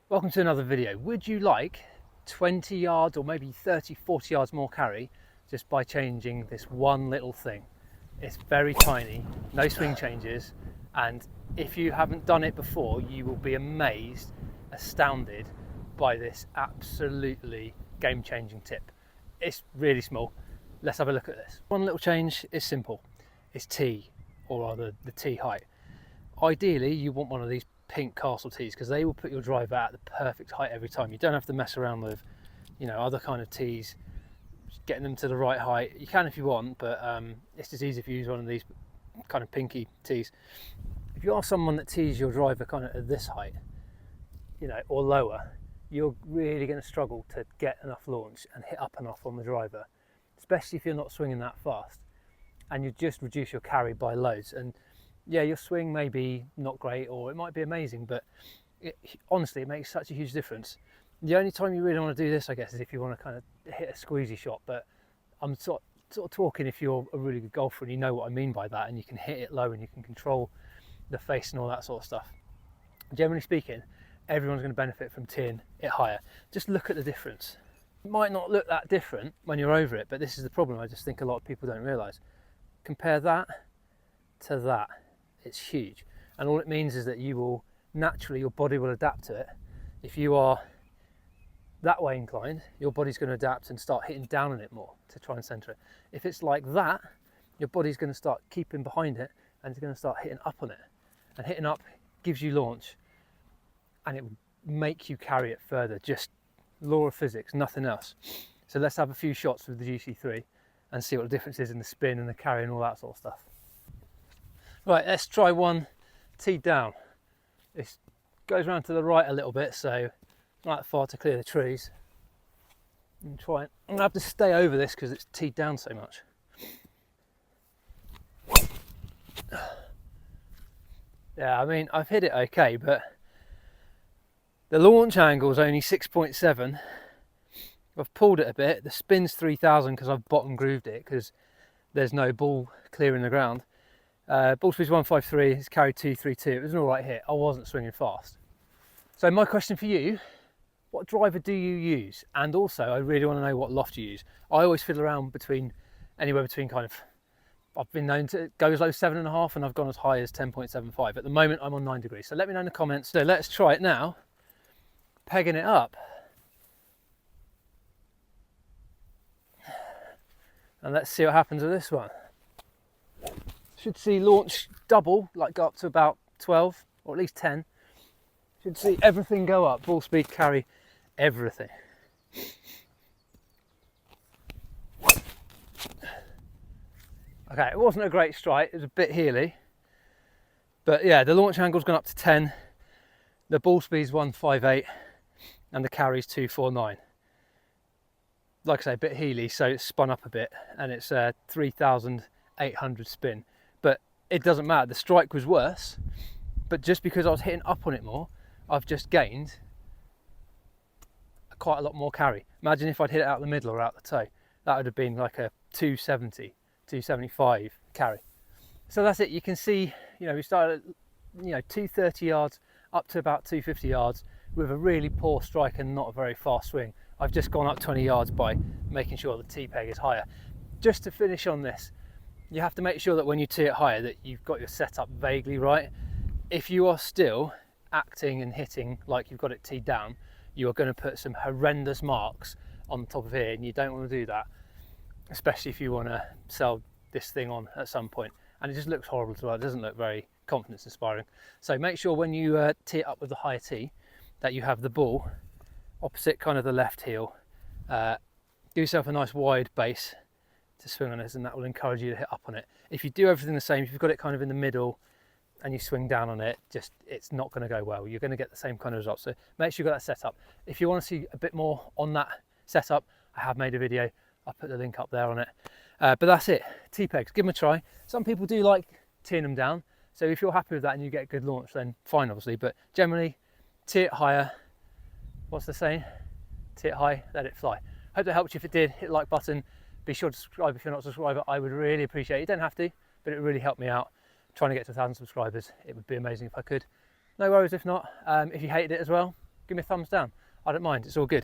Welcome to another video. Would you like 20 yards or maybe 30, 40 yards more carry just by changing this one little thing? It's very tiny, no swing changes, and if you haven't done it before, you will be amazed, astounded by this absolutely game-changing tip. It's really small. Let's have a look at this. One little change is simple. It's tee, or rather the tee height. Ideally, you want one of these pink castle tees because they will put your driver at the perfect height every time. You don't have to mess around with, other kind of tees, getting them to the right height. You can if you want, but it's just easy if you use one of these kind of pinky tees. If you are someone that tees your driver kind of at this height, or lower, you're really going to struggle to get enough launch and hit up enough on the driver, especially if you're not swinging that fast, and you just reduce your carry by loads. And yeah, your swing may be not great, or it might be amazing, but honestly, it makes such a huge difference. The only time you really want to do this, I guess, is if you want to kind of hit a squeezy shot, but I'm sort of talking if you're a really good golfer and you know what I mean by that, and you can hit it low and you can control the face and all that sort of stuff. Generally speaking, everyone's going to benefit from teeing it higher. Just look at the difference. It might not look that different when you're over it, but this is the problem I just think a lot of people don't realise. Compare that to that. It's huge, and all it means is that you will naturally, your body will adapt to it. If you are that way inclined, your body's going to adapt and start hitting down on it more to try and center it. If it's like that, your body's going to start keeping behind it and it's going to start hitting up on it, and hitting up gives you launch and it will make you carry it further. Just law of physics, nothing else. So let's have a few shots with the GC3 and see what the difference is in the spin and the carry and all that sort of stuff. Right, let's try one teed down. It goes around to the right a little bit, so not that far to clear the trees. And try it. I'm gonna have to stay over this because it's teed down so much. Yeah, I mean, I've hit it okay, but the launch angle is only 6.7. I've pulled it a bit. The spin's 3000 because I've bottom grooved it because there's no ball clearing the ground. Ball speed's 153, it's carried 232. It was an alright hit. I wasn't swinging fast. So my question for you, what driver do you use? And also, I really want to know what loft you use. I always fiddle around anywhere between I've been known to go as low as 7.5 and I've gone as high as 10.75. At the moment, I'm on 9 degrees. So let me know in the comments. So let's try it now, pegging it up. And let's see what happens with this one. Should see launch double, like go up to about 12 or at least 10. Should see everything go up, ball speed, carry, everything. Okay, it wasn't a great strike, it was a bit heely. But yeah, the launch angle's gone up to 10, the ball speed's 158 and the carry's 249. Like I say, a bit heely, so it's spun up a bit and it's 3,800 spin. But it doesn't matter, the strike was worse, but just because I was hitting up on it more, I've just gained quite a lot more carry. Imagine if I'd hit it out the middle or out the toe. That would have been like a 270, 275 carry. So that's it. You can see, we started at 230 yards up to about 250 yards with a really poor strike and not a very fast swing. I've just gone up 20 yards by making sure the tee peg is higher. Just to finish on this, you have to make sure that when you tee it higher that you've got your setup vaguely right. If you are still acting and hitting like you've got it teed down, you are going to put some horrendous marks on the top of here, and you don't want to do that, especially if you want to sell this thing on at some point. And it just looks horrible as well. It doesn't look very confidence inspiring. So make sure when you tee it up with the higher tee that you have the ball opposite kind of the left heel. Give yourself a nice wide base to swing on this, and that will encourage you to hit up on it. If you do everything the same, if you've got it kind of in the middle and you swing down on it, it's not going to go well. You're going to get the same kind of results. So make sure you've got that set up. If you want to see a bit more on that setup, I have made a video. I'll put the link up there on it. But that's it. T-pegs, give them a try. Some people do like teeing them down. So if you're happy with that and you get good launch, then fine, obviously. But generally, tee it higher. What's the saying? Tee it high, let it fly. Hope that helped you. If it did, hit the like button. Be sure to subscribe if you're not a subscriber. I would really appreciate it. You don't have to, but it would really help me out trying to get to 1,000 subscribers. It would be amazing if I could. No worries if not. If you hated it as well, give me a thumbs down. I don't mind, it's all good.